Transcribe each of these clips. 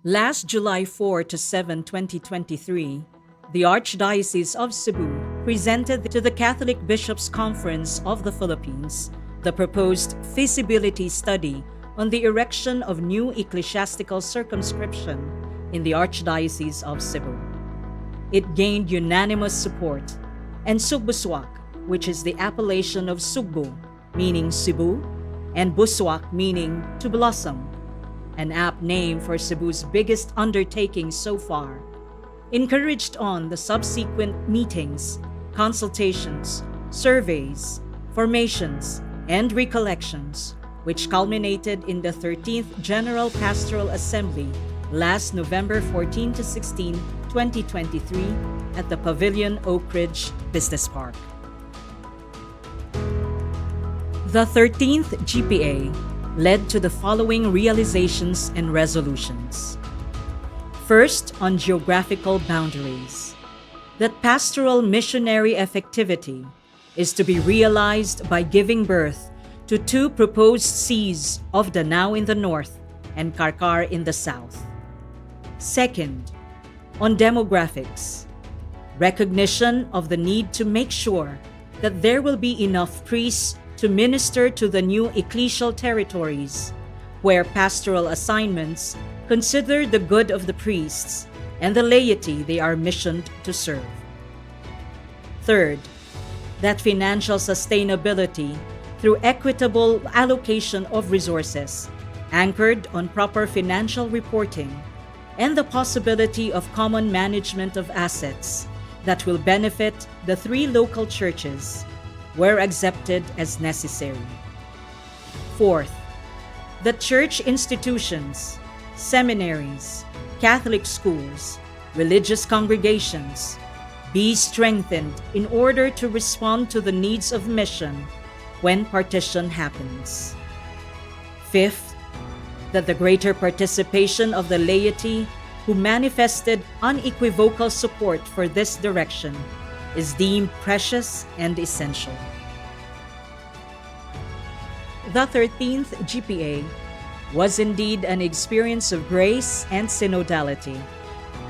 Last July 4 to 7, 2023, the Archdiocese of Cebu presented to the Catholic Bishops' Conference of the Philippines the proposed feasibility study on the erection of new ecclesiastical circumscription in the Archdiocese of Cebu. It gained unanimous support, and Sugbuswak, which is the appellation of Sugbu, meaning Cebu, and Buswak, meaning to blossom, an apt name for Cebu's biggest undertaking so far, encouraged on the subsequent meetings, consultations, surveys, formations, and recollections, which culminated in the 13th General Pastoral Assembly last November 14 to 16, 2023 at the Pavilion Oak Ridge Business Park. The 13th GPA led to the following realizations and resolutions. First, on geographical boundaries, that pastoral missionary effectivity is to be realized by giving birth to two proposed sees of Danao in the north and Karkar in the south. Second, on demographics, recognition of the need to make sure that there will be enough priests to minister to the new ecclesial territories, where pastoral assignments consider the good of the priests and the laity they are missioned to serve. Third, that financial sustainability through equitable allocation of resources, anchored on proper financial reporting, and the possibility of common management of assets that will benefit the three local churches, were accepted as necessary. Fourth, that church institutions, seminaries, Catholic schools, religious congregations be strengthened in order to respond to the needs of mission when partition happens. Fifth, that the greater participation of the laity who manifested unequivocal support for this direction is deemed precious and essential. The 13th GPA was indeed an experience of grace and synodality,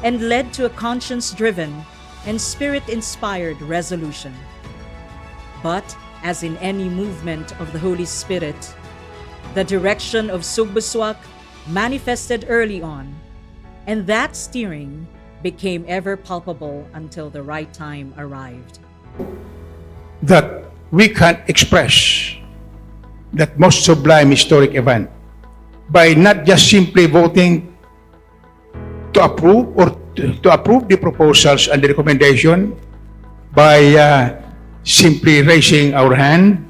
and led to a conscience-driven and spirit-inspired resolution. But, as in any movement of the Holy Spirit, the direction of Sugbuswak manifested early on, and that steering became ever palpable until the right time arrived. That we can express that most sublime historic event by not just simply voting to approve or to approve the proposals and the recommendation by simply raising our hand.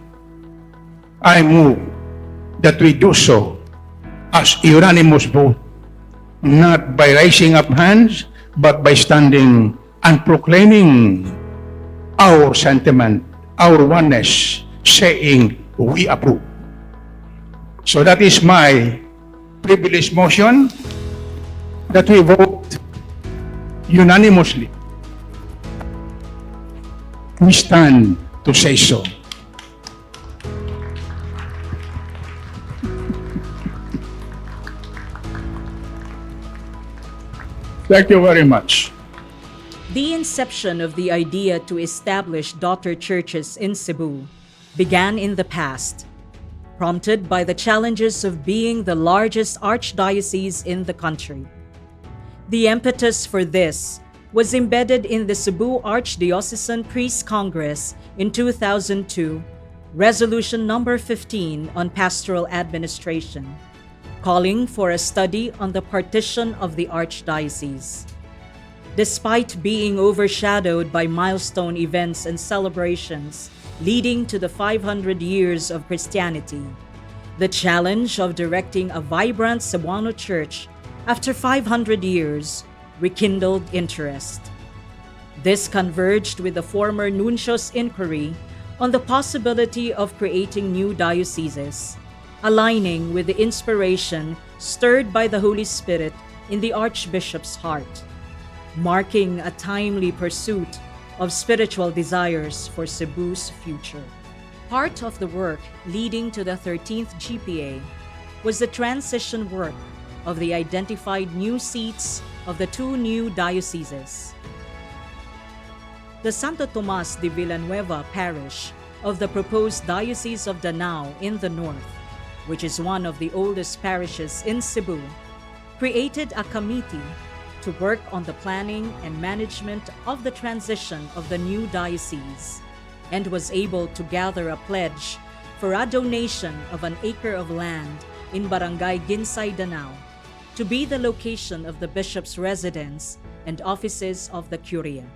I move that we do so as a unanimous vote, not by raising up hands, but by standing and proclaiming our sentiment, our oneness, saying we approve. So that is my privileged motion that we vote unanimously. We stand to say so. Thank you very much. The inception of the idea to establish daughter churches in Cebu began in the past, prompted by the challenges of being the largest archdiocese in the country. The impetus for this was embedded in the Cebu Archdiocesan Priests Congress in 2002, Resolution Number 15 on Pastoral Administration, calling for a study on the partition of the Archdiocese. Despite being overshadowed by milestone events and celebrations leading to the 500 years of Christianity, the challenge of directing a vibrant Cebuano church after 500 years rekindled interest. This converged with the former nuncio's inquiry on the possibility of creating new dioceses, aligning with the inspiration stirred by the Holy Spirit in the Archbishop's heart, marking a timely pursuit of spiritual desires for Cebu's future. Part of the work leading to the 13th GPA was the transition work of the identified new seats of the two new dioceses. The Santo Tomas de Villanueva parish of the proposed Diocese of Danao in the north, which is one of the oldest parishes in Cebu, created a committee to work on the planning and management of the transition of the new diocese, and was able to gather a pledge for a donation of an acre of land in Barangay Ginsay, Danao, to be the location of the bishop's residence and offices of the Curia.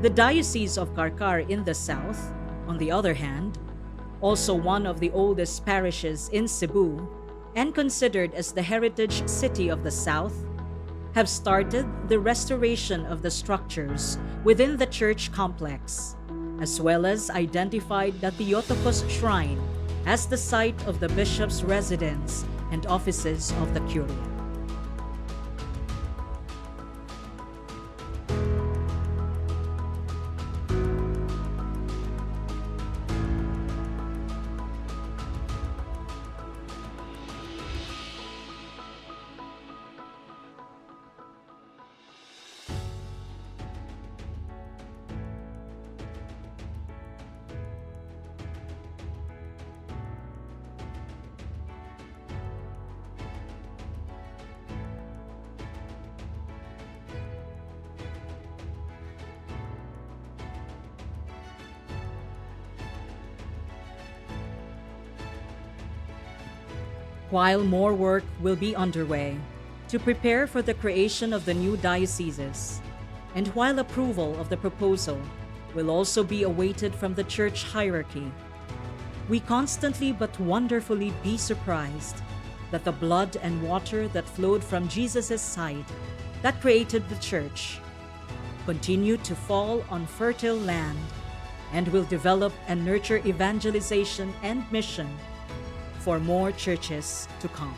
The Diocese of Carcar in the south, on the other hand, also one of the oldest parishes in Cebu and considered as the heritage city of the south, have started the restoration of the structures within the church complex, as well as identified the Theotokos Shrine as the site of the bishop's residence and offices of the Curia. While more work will be underway to prepare for the creation of the new dioceses, and while approval of the proposal will also be awaited from the church hierarchy, we constantly but wonderfully be surprised that the blood and water that flowed from Jesus' side that created the church continue to fall on fertile land and will develop and nurture evangelization and mission for more churches to come.